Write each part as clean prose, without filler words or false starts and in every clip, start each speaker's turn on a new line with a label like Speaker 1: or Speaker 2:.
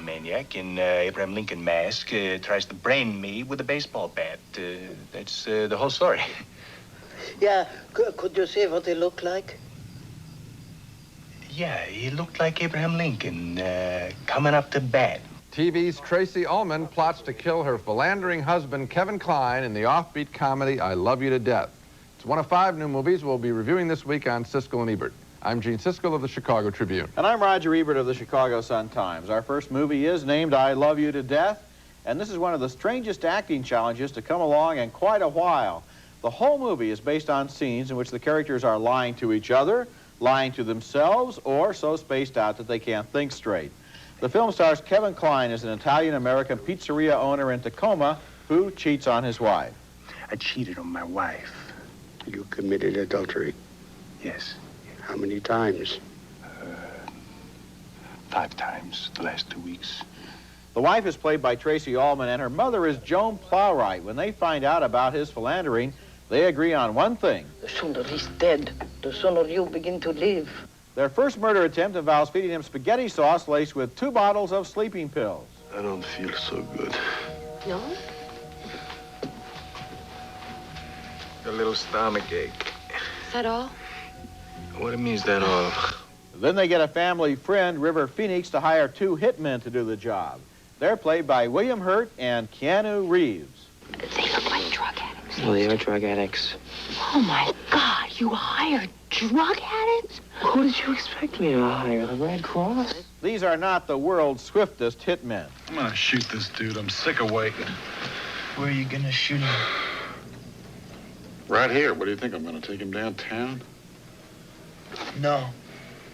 Speaker 1: Maniac in Abraham Lincoln mask tries to brain me with a baseball bat. That's the whole story.
Speaker 2: Yeah, could you say what he looked like?
Speaker 1: Yeah, he looked like Abraham Lincoln coming up to bat.
Speaker 3: TV's Tracy Ullman plots to kill her philandering husband, Kevin Kline, in the offbeat comedy I Love You to Death. It's one of 5 new movies we'll be reviewing this week on Siskel and Ebert. I'm Gene Siskel of the Chicago Tribune.
Speaker 4: And I'm Roger Ebert of the Chicago Sun-Times. Our first movie is named I Love You to Death, and this is one of the strangest acting challenges to come along in quite a while. The whole movie is based on scenes in which the characters are lying to each other, lying to themselves, or so spaced out that they can't think straight. The film stars Kevin Kline as an Italian-American pizzeria owner in Tacoma who cheats on his wife.
Speaker 1: I cheated on my wife.
Speaker 5: You committed adultery.
Speaker 1: Yes.
Speaker 5: How many times?
Speaker 1: 5 times the last 2 weeks.
Speaker 4: The wife is played by Tracy Ullman, and her mother is Joan Plowright. When they find out about his philandering, they agree on one thing.
Speaker 2: The sooner he's dead, the sooner you begin to live.
Speaker 4: Their first murder attempt involves feeding him spaghetti sauce laced with 2 bottles of sleeping pills.
Speaker 5: I don't feel so good.
Speaker 2: No?
Speaker 6: A little stomach ache.
Speaker 7: Is that all?
Speaker 6: What it means that all?
Speaker 4: Then they get a family friend, River Phoenix, to hire 2 hitmen to do the job. They're played by William Hurt and Keanu Reeves.
Speaker 7: They look like drug addicts.
Speaker 6: Well, they are drug addicts.
Speaker 7: Oh, my God. You hired drug addicts?
Speaker 6: Who did you expect me to hire? The Red Cross?
Speaker 4: These are not the world's swiftest hitmen.
Speaker 8: I'm gonna shoot this dude. I'm sick of waiting.
Speaker 1: Where are you gonna shoot him?
Speaker 8: Right here. What do you think? I'm gonna take him downtown?
Speaker 1: No.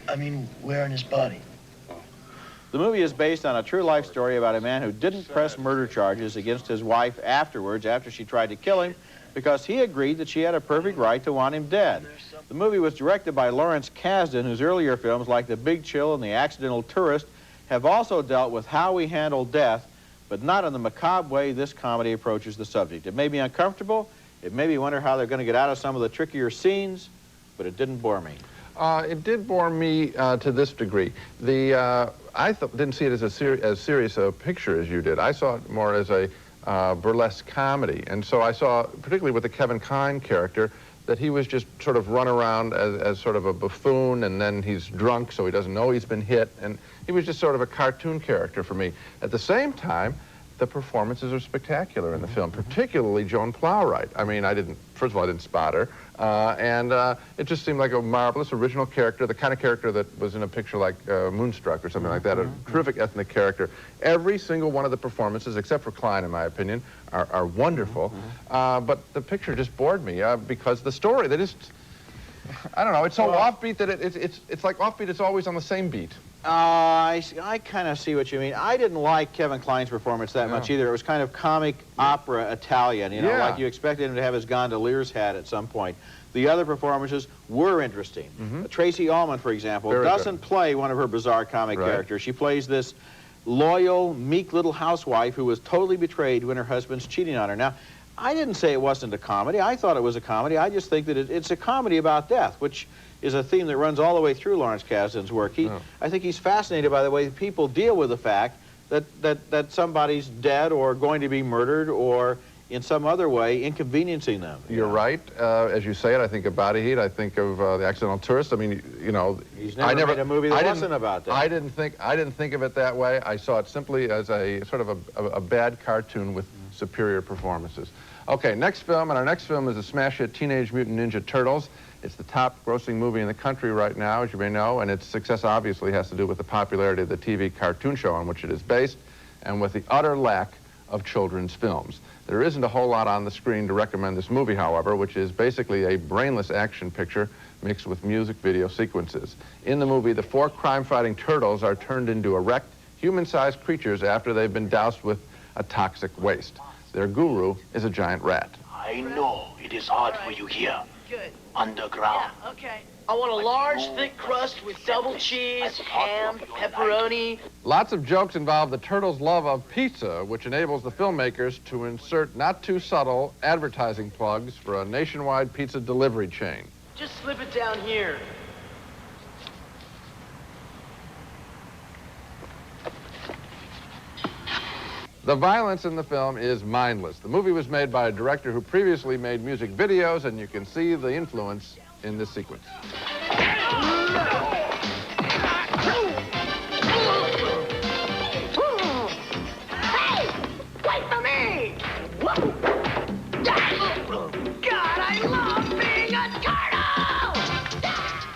Speaker 1: I mean, where in his body?
Speaker 4: The movie is based on a true life story about a man who didn't press murder charges against his wife afterwards after she tried to kill him because he agreed that she had a perfect right to want him dead. The movie was directed by Lawrence Kasdan, whose earlier films like The Big Chill and The Accidental Tourist have also dealt with how we handle death, but not in the macabre way this comedy approaches the subject. It made me uncomfortable. It made me wonder how they're going to get out of some of the trickier scenes, but it didn't bore me.
Speaker 3: It did bore me to this degree. I didn't see it as as serious a picture as you did. I saw it more as a burlesque comedy. And so I saw, particularly with the Kevin Kline character, that he was just sort of run around as sort of a buffoon, and then he's drunk, so he doesn't know he's been hit. And he was just sort of a cartoon character for me. At the same time, the performances are spectacular in the film, particularly Joan Plowright. I mean, first of all, I didn't spot her. It just seemed like a marvelous original character, the kind of character that was in a picture like Moonstruck or something like that, a terrific ethnic character. Every single one of the performances, except for Kline, in my opinion, are wonderful. But the picture just bored me because the story, I don't know, it's so offbeat that it's like offbeat, it's always on the same beat.
Speaker 4: I kind of see what you mean. I didn't like Kevin Kline's performance that much either. It was kind of comic opera Italian, you know, like you expected him to have his gondolier's hat at some point. The other performances were interesting. Tracy Ullman, for example, doesn't play one of her bizarre comic characters. She plays this loyal, meek little housewife who was totally betrayed when her husband's cheating on her. Now, I didn't say it wasn't a comedy. I thought it was a comedy. I just think that it's a comedy about death, which is a theme that runs all the way through Lawrence Kasdan's work. I think he's fascinated by the way people deal with the fact that somebody's dead or going to be murdered or in some other way inconveniencing them.
Speaker 3: You're right. As you say it, I think of Body Heat. I think of The Accidental Tourist. I mean, you know,
Speaker 4: he's never made a movie that wasn't about that.
Speaker 3: I didn't think of it that way. I saw it simply as a sort of a bad cartoon with superior performances. Okay, next film, and our next film is a smash hit, Teenage Mutant Ninja Turtles. It's the top grossing movie in the country right now, as you may know, and its success obviously has to do with the popularity of the TV cartoon show on which it is based and with the utter lack of children's films. There isn't a whole lot on the screen to recommend this movie, however, which is basically a brainless action picture mixed with music video sequences. In the movie, the 4 crime-fighting turtles are turned into erect, human-sized creatures after they've been doused with a toxic waste. Their guru is a giant rat.
Speaker 9: I know it is hard for you here.
Speaker 10: Good.
Speaker 9: Underground.
Speaker 10: Yeah, okay. I want a large, thick crust with double cheese, ham, pepperoni.
Speaker 3: Lots of jokes involve the turtles' love of pizza, which enables the filmmakers to insert not too subtle advertising plugs for a nationwide pizza delivery chain.
Speaker 10: Just slip it down here.
Speaker 3: The violence in the film is mindless. The movie was made by a director who previously made music videos, and you can see the influence in this sequence.
Speaker 7: Hey! Wait for me! God, I love being a turtle!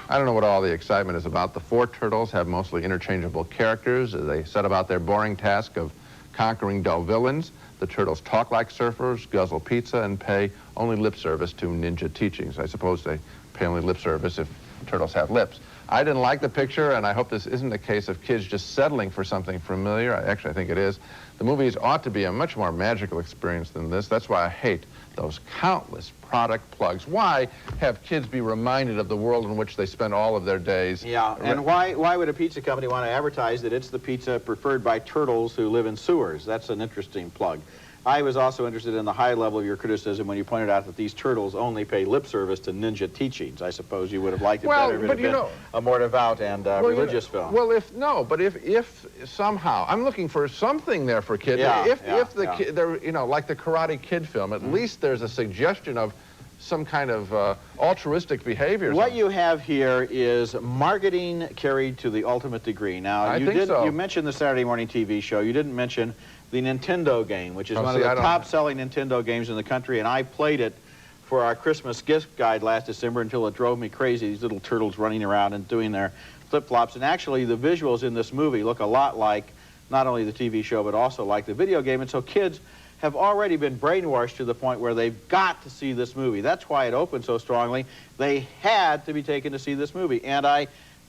Speaker 3: I don't know what all the excitement is about. The 4 turtles have mostly interchangeable characters. They set about their boring task of conquering dull villains. The turtles talk like surfers, guzzle pizza, and pay only lip service to ninja teachings. I suppose they pay only lip service if turtles have lips. I didn't like the picture, and I hope this isn't a case of kids just settling for something familiar. Actually, I think it is. The movies ought to be a much more magical experience than this. That's why I hate those countless product plugs. Why have kids be reminded of the world in which they spend all of their days?
Speaker 4: Yeah, and why would a pizza company want to advertise that it's the pizza preferred by turtles who live in sewers? That's an interesting plug. I was also interested in the high level of your criticism when you pointed out that these turtles only pay lip service to ninja teachings. I suppose you would have liked it better if it had been a more devout and religious film.
Speaker 3: Well, if somehow, I'm looking for something there for kids. They're, you know, like the Karate Kid film, at least there's a suggestion of some kind of altruistic behavior.
Speaker 4: What you have here is marketing carried to the ultimate degree. Now, you mentioned the Saturday morning TV show. You didn't mention the Nintendo game, which is one of the top-selling Nintendo games in the country, and I played it for our Christmas gift guide last December until it drove me crazy, these little turtles running around and doing their flip-flops. And actually, the visuals in this movie look a lot like not only the TV show, but also like the video game. And so kids have already been brainwashed to the point where they've got to see this movie. That's why it opened so strongly. They had to be taken to see this movie, and I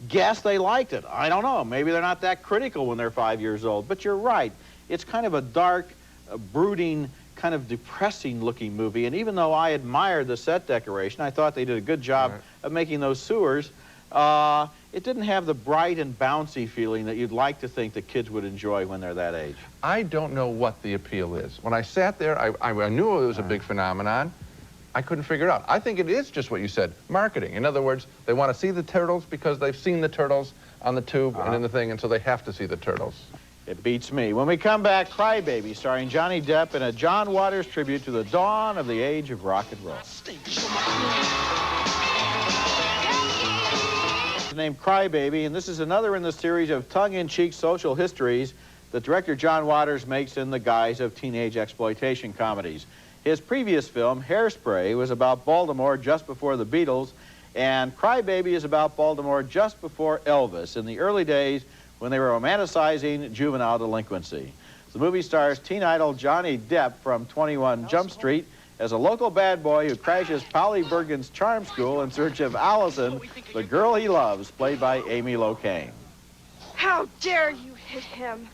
Speaker 4: guess they liked it. I don't know. Maybe they're not that critical when they're 5 years old, but you're right. It's kind of a dark, brooding, kind of depressing-looking movie, and even though I admired the set decoration, I thought they did a good job of making those sewers, it didn't have the bright and bouncy feeling that you'd like to think that kids would enjoy when they're that age.
Speaker 3: I don't know what the appeal is. When I sat there, I knew it was a big phenomenon. I couldn't figure it out. I think it is just what you said, marketing. In other words, they want to see the turtles because they've seen the turtles on the tube and in the thing, and so they have to see the turtles.
Speaker 4: It beats me. When we come back, Cry Baby, starring Johnny Depp in a John Waters tribute to the dawn of the age of rock and roll. It's named Cry Baby, and this is another in the series of tongue-in-cheek social histories that director John Waters makes in the guise of teenage exploitation comedies. His previous film, Hairspray, was about Baltimore just before the Beatles, and Cry Baby is about Baltimore just before Elvis, in the early days when they were romanticizing juvenile delinquency. The movie stars teen idol Johnny Depp from 21 Jump Street as a local bad boy who crashes Polly Bergen's charm school in search of Allison, the girl he loves, played by Amy Locane.
Speaker 11: How dare you hit him?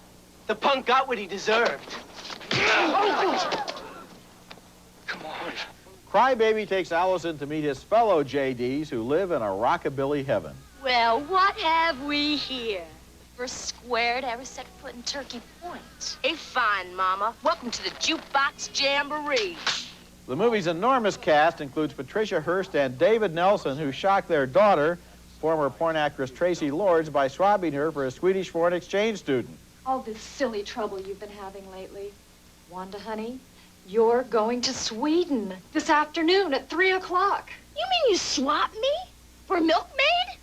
Speaker 10: The punk got what he deserved.
Speaker 9: Come on.
Speaker 4: Cry Baby takes Allison to meet his fellow JDs who live in a rockabilly heaven.
Speaker 7: Well, what have we here? First square to ever set foot in Turkey Point.
Speaker 11: Hey, fine, Mama. Welcome to the Jukebox Jamboree.
Speaker 4: The movie's enormous cast includes Patricia Hearst and David Nelson, who shocked their daughter, former porn actress Tracy Lords, by swabbing her for a Swedish foreign exchange student.
Speaker 12: All this silly trouble you've been having lately. Wanda, honey, you're going to Sweden this afternoon at 3 o'clock.
Speaker 11: You mean you swapped me for a milkmaid?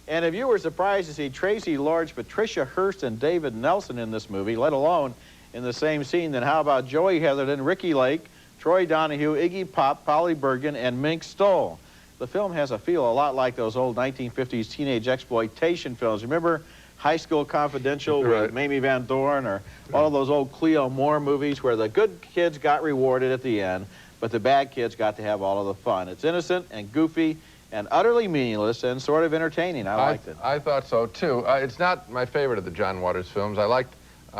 Speaker 4: And if you were surprised to see Tracy Lords, Patricia Hearst, and David Nelson in this movie, let alone in the same scene, then how about Joey Heatherton, Ricky Lake, Troy Donahue, Iggy Pop, Polly Bergen, and Mink Stoll? The film has a feel a lot like those old 1950s teenage exploitation films. Remember High School Confidential with Mamie Van Dorn, or all of those old Cleo Moore movies where the good kids got rewarded at the end, but the bad kids got to have all of the fun. It's innocent and goofy and utterly meaningless and sort of entertaining. I liked it.
Speaker 3: I thought so, too. It's not my favorite of the John Waters films. I liked the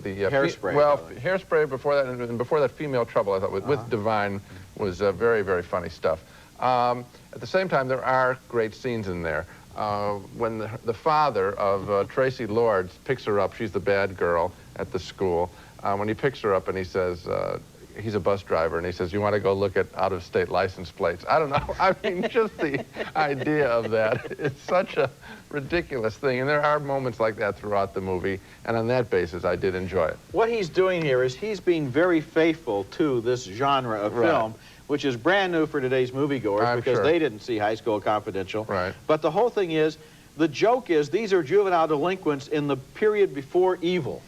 Speaker 4: Hairspray.
Speaker 3: Hairspray before that, and before that, Female Trouble, I thought, with Divine, was very, very funny stuff. At the same time, there are great scenes in there. When the father of Tracy Lords picks her up, she's the bad girl at the school, when he picks her up and he says, he's a bus driver, and he says, you want to go look at out-of-state license plates? I don't know. I mean, just the idea of that. It's such a ridiculous thing, and there are moments like that throughout the movie, and on that basis, I did enjoy it.
Speaker 4: What he's doing here is he's being very faithful to this genre of film, which is brand new for today's moviegoers because they didn't see High School Confidential.
Speaker 3: Right.
Speaker 4: But the whole thing is, the joke is these are juvenile delinquents in the period before evil.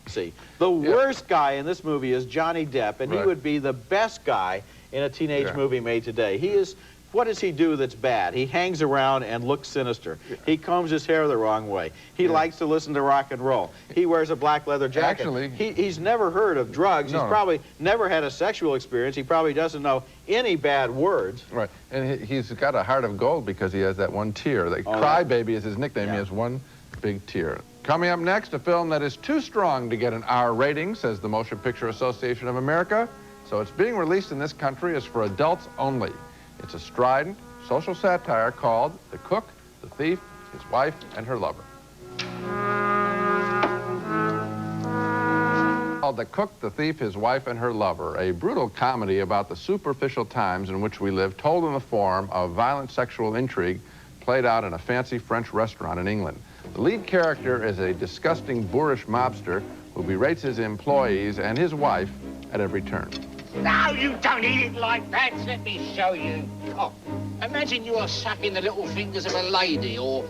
Speaker 4: See, the worst guy in this movie is Johnny Depp, and he would be the best guy in a teenage movie made today. He is, what does he do that's bad? He hangs around and looks sinister. He combs his hair the wrong way. He likes to listen to rock and roll. He wears a black leather jacket.
Speaker 3: Actually,
Speaker 4: he's never heard of drugs. He's probably never had a sexual experience. He probably doesn't know any bad words.
Speaker 3: Right, and he's got a heart of gold because he has that one tear. Crybaby is his nickname. He has one big tear. Coming up next, a film that is too strong to get an R rating, says the Motion Picture Association of America. So it's being released in this country as for adults only. It's a strident social satire called The Cook, the Thief, His Wife, and Her Lover. Called The Cook, the Thief, His Wife, and Her Lover, a brutal comedy about the superficial times in which we live, told in the form of violent sexual intrigue played out in a fancy French restaurant in England. The lead character is a disgusting, boorish mobster who berates his employees and his wife at every turn.
Speaker 13: No, you don't eat it like that. Let me show you. Oh, imagine you are sucking the little fingers of a lady, or...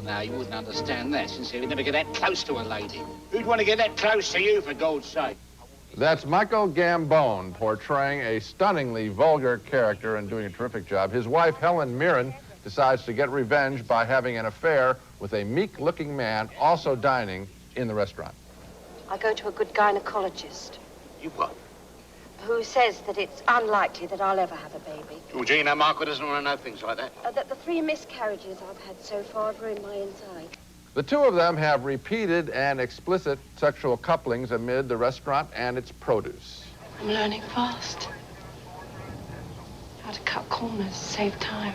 Speaker 13: No, you wouldn't understand that, since you would never get that close to a lady. Who'd want to get that close to you, for God's sake?
Speaker 3: That's Michael Gambon portraying a stunningly vulgar character and doing a terrific job. His wife, Helen Mirren, decides to get revenge by having an affair with a meek-looking man also dining in the restaurant.
Speaker 14: I go to a good gynecologist.
Speaker 13: You what?
Speaker 14: Who says that it's unlikely that I'll ever have a baby.
Speaker 13: Georgina, Marco doesn't want to know things like that.
Speaker 14: That the 3 miscarriages I've had so far have ruined my inside.
Speaker 3: The two of them have repeated and explicit sexual couplings amid the restaurant and its produce.
Speaker 15: I'm learning fast. How to cut corners, save time.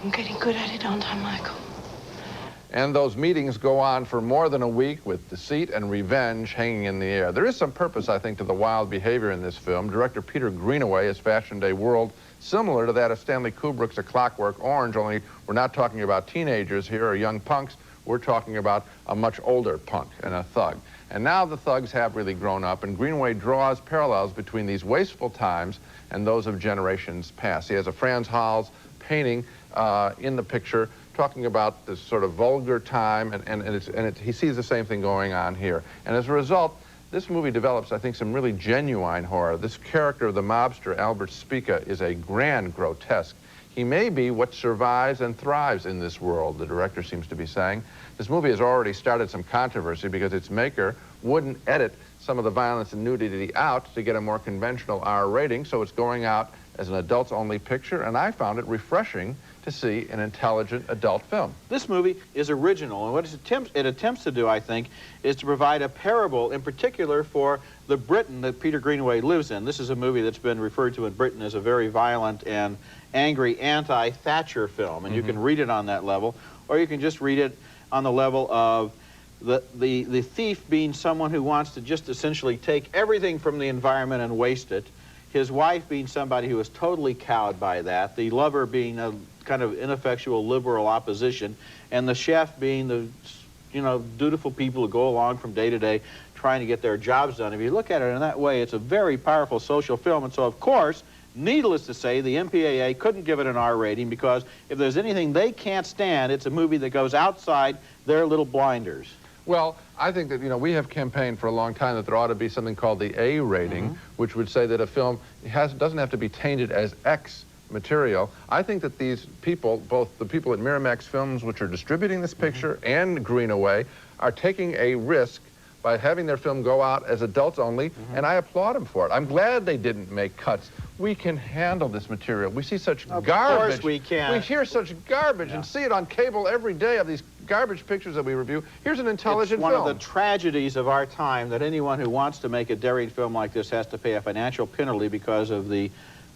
Speaker 15: I'm getting good at it, aren't I, Michael?
Speaker 3: And those meetings go on for more than a week with deceit and revenge hanging in the air. There is some purpose, I think, to the wild behavior in this film. Director Peter Greenaway has fashioned a world similar to that of Stanley Kubrick's A Clockwork Orange, only we're not talking about teenagers here or young punks. We're talking about a much older punk and a thug. And now the thugs have really grown up, and Greenaway draws parallels between these wasteful times and those of generations past. He has a Franz Hals painting in the picture talking about this sort of vulgar time, and he sees the same thing going on here. And as a result, this movie develops, I think, some really genuine horror. This character of the mobster, Albert Spica, is a grand grotesque. He may be what survives and thrives in this world, the director seems to be saying. This movie has already started some controversy because its maker wouldn't edit some of the violence and nudity out to get a more conventional R rating, so it's going out as an adults-only picture, and I found it refreshing to see an intelligent adult film.
Speaker 4: This movie is original, and what it attempts to do, I think, is to provide a parable, in particular, for the Britain that Peter Greenaway lives in. This is a movie that's been referred to in Britain as a very violent and angry anti-Thatcher film, and you can read it on that level, or you can just read it on the level of the thief being someone who wants to just essentially take everything from the environment and waste it, his wife being somebody who is totally cowed by that, the lover being a kind of ineffectual liberal opposition, and the chef being the, dutiful people who go along from day to day trying to get their jobs done. If you look at it in that way, it's a very powerful social film, and so, of course, needless to say, the MPAA couldn't give it an R rating because if there's anything they can't stand, it's a movie that goes outside their little blinders.
Speaker 3: Well, I think that, we have campaigned for a long time that there ought to be something called the A rating, which would say that a film doesn't have to be tainted as X material. I think that these people, both the people at Miramax Films, which are distributing this picture, and Greenaway, are taking a risk by having their film go out as adults only, and I applaud them for it. I'm glad they didn't make cuts. We can handle this material. We see such garbage.
Speaker 4: Of course we can.
Speaker 3: We hear such garbage and see it on cable every day of these garbage pictures that we review. Here's an intelligent film.
Speaker 4: It's one of the tragedies of our time that anyone who wants to make a daring film like this has to pay a financial penalty because of the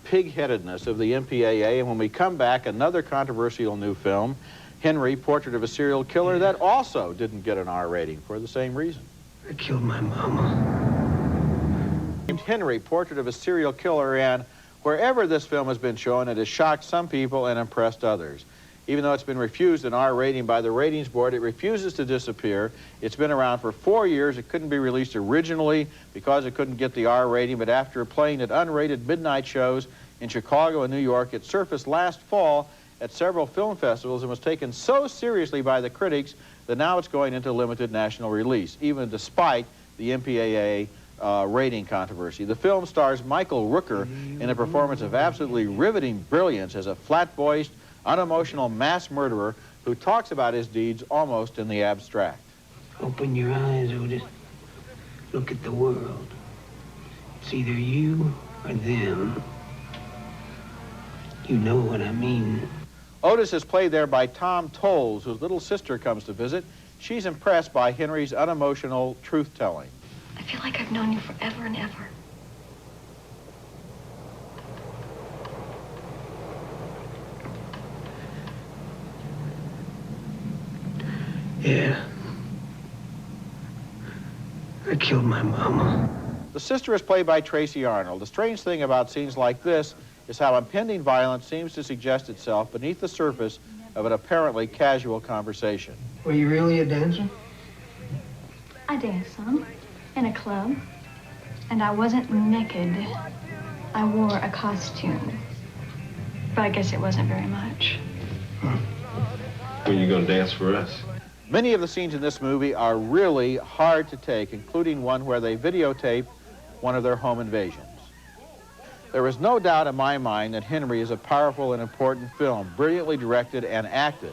Speaker 4: pig-headedness of the MPAA. And when we come back, another controversial new film, Henry, Portrait of a Serial Killer, that also didn't get an R rating for the same reason.
Speaker 2: I killed my mama.
Speaker 4: Henry, Portrait of a Serial Killer, and wherever this film has been shown, it has shocked some people and impressed others. Even though it's been refused an R rating by the ratings board, it refuses to disappear. It's been around for 4 years. It couldn't be released originally because it couldn't get the R rating, but after playing at unrated midnight shows in Chicago and New York, it surfaced last fall at several film festivals and was taken so seriously by the critics that now it's going into limited national release, even despite the MPAA rating controversy. The film stars Michael Rooker in a performance of absolutely riveting brilliance as a flat-voiced, unemotional mass murderer who talks about his deeds almost in the abstract.
Speaker 2: Open your eyes, Otis. Look at the world. It's either you or them. You know what I mean.
Speaker 4: Otis is played there by Tom Tolles, whose little sister comes to visit. She's impressed by Henry's unemotional truth-telling.
Speaker 12: I feel like I've known you forever and ever.
Speaker 2: Yeah. I killed my mama.
Speaker 4: The sister is played by Tracy Arnold. The strange thing about scenes like this is how impending violence seems to suggest itself beneath the surface of an apparently casual conversation.
Speaker 2: Were you really a dancer?
Speaker 12: I danced some in a club, and I wasn't naked. I wore a costume, but I guess it wasn't very much.
Speaker 16: When you gonna dance for us?
Speaker 4: Many of the scenes in this movie are really hard to take, including one where they videotape one of their home invasions. There is no doubt in my mind that Henry is a powerful and important film, brilliantly directed and acted.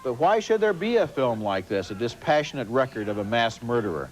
Speaker 4: But why should there be a film like this, a dispassionate record of a mass murderer?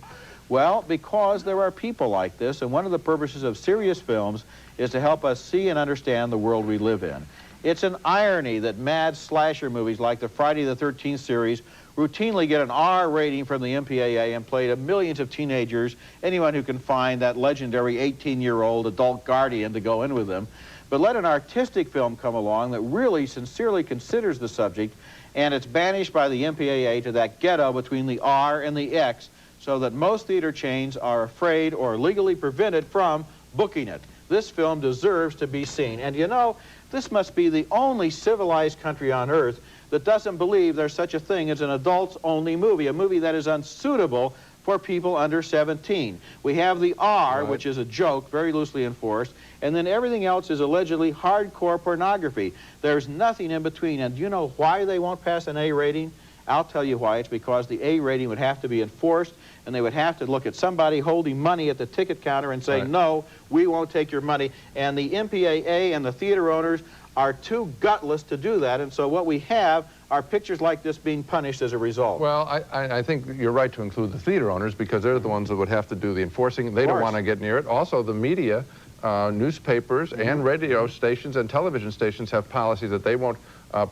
Speaker 4: Well, because there are people like this, and one of the purposes of serious films is to help us see and understand the world we live in. It's an irony that mad slasher movies like the Friday the 13th series routinely get an R rating from the MPAA and play to millions of teenagers, anyone who can find that legendary 18-year-old adult guardian to go in with them. But let an artistic film come along that really sincerely considers the subject, and it's banished by the MPAA to that ghetto between the R and the X, so that most theater chains are afraid or legally prevented from booking it. This film deserves to be seen. And you know, this must be the only civilized country on earth that doesn't believe there's such a thing as an adults-only movie, a movie that is unsuitable for people under 17. We have the R, which is a joke, very loosely enforced, and then everything else is allegedly hardcore pornography. There's nothing in between. And do you know why they won't pass an A rating? I'll tell you why. It's because the A rating would have to be enforced, and they would have to look at somebody holding money at the ticket counter and say, no, we won't take your money. And the MPAA and the theater owners are too gutless to do that, and so what we have are pictures like this being punished as a result.
Speaker 3: Well, I think you're right to include the theater owners because they're the ones that would have to do the enforcing. They don't want to get near it. Also, the media, newspapers and radio stations and television stations have policies that they won't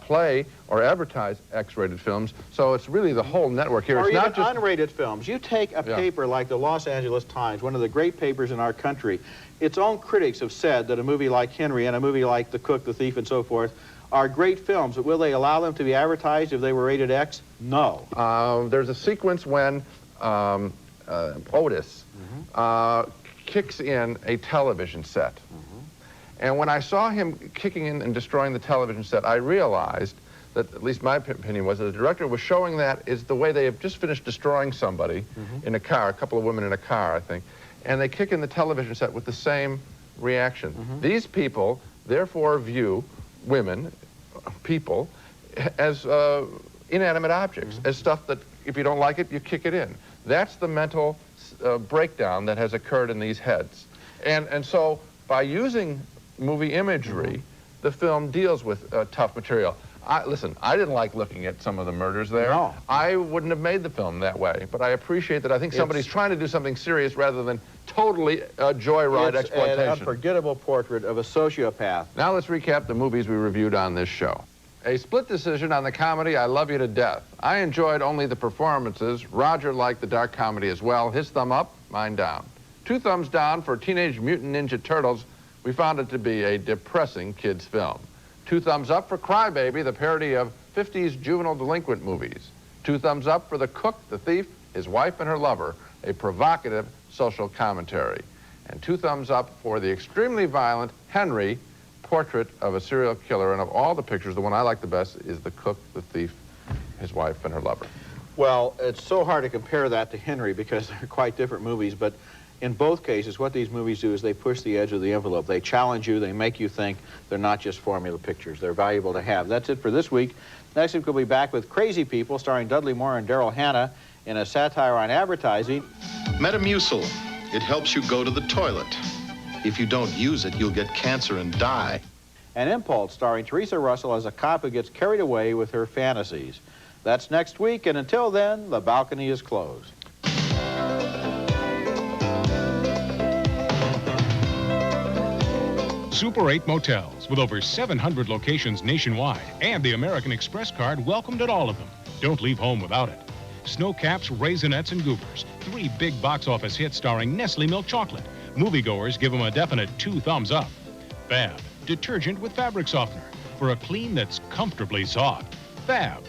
Speaker 3: play or advertise X-rated films. So it's really the whole network here.
Speaker 4: Or
Speaker 3: it's
Speaker 4: even
Speaker 3: not just
Speaker 4: unrated films. You take a paper like the Los Angeles Times, one of the great papers in our country. Its own critics have said that a movie like Henry and a movie like The Cook, The Thief, and so forth are great films. But will they allow them to be advertised if they were rated X? No.
Speaker 3: There's a sequence when Otis kicks in a television set. And when I saw him kicking in and destroying the television set, I realized that, at least my opinion was, that the director was showing that is the way they have just finished destroying somebody in a car, a couple of women in a car, I think, and they kick in the television set with the same reaction. These people, therefore, view women, people, as inanimate objects, as stuff that, if you don't like it, you kick it in. That's the mental breakdown that has occurred in these heads. And so, by using movie imagery the film deals with tough material. Listen, I didn't like looking at some of the murders there.
Speaker 4: No.
Speaker 3: I wouldn't have made the film that way, but I appreciate that. I think somebody's trying to do something serious rather than totally joyride exploitation.
Speaker 4: It's an unforgettable portrait of a sociopath.
Speaker 3: Now let's recap the movies we reviewed on this show. A split decision on the comedy I Love You to Death. I enjoyed only the performances. Roger liked the dark comedy as well. His thumb up, mine down. 2 thumbs down for Teenage Mutant Ninja Turtles. We found it to be a depressing kids' film. 2 thumbs up for Crybaby, the parody of 50s juvenile delinquent movies. 2 thumbs up for The Cook, the Thief, His Wife and Her Lover, a provocative social commentary. And 2 thumbs up for the extremely violent Henry, portrait of a serial killer. And of all the pictures, the one I like the best is The Cook, the Thief, His Wife and Her Lover.
Speaker 4: Well, it's so hard to compare that to Henry because they're quite different movies, but in both cases, what these movies do is they push the edge of the envelope. They challenge you. They make you think. They're not just formula pictures. They're valuable to have. That's it for this week. Next week, we'll be back with Crazy People, starring Dudley Moore and Daryl Hannah in a satire on advertising.
Speaker 17: Metamucil. It helps you go to the toilet. If you don't use it, you'll get cancer and die.
Speaker 4: And Impulse, starring Teresa Russell as a cop who gets carried away with her fantasies. That's next week, and until then, the balcony is closed.
Speaker 18: Super 8 Motels, with over 700 locations nationwide, and the American Express card welcomed at all of them. Don't leave home without it. Snowcaps, Raisinets, and Goobers. 3 big box office hits starring Nestle Milk Chocolate. Moviegoers give them a definite 2 thumbs up. Fab, detergent with fabric softener for a clean that's comfortably soft. Fab.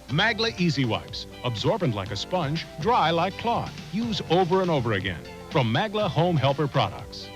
Speaker 18: Magla Easy Wipes, absorbent like a sponge, dry like cloth. Use over and over again. From Magla Home Helper Products.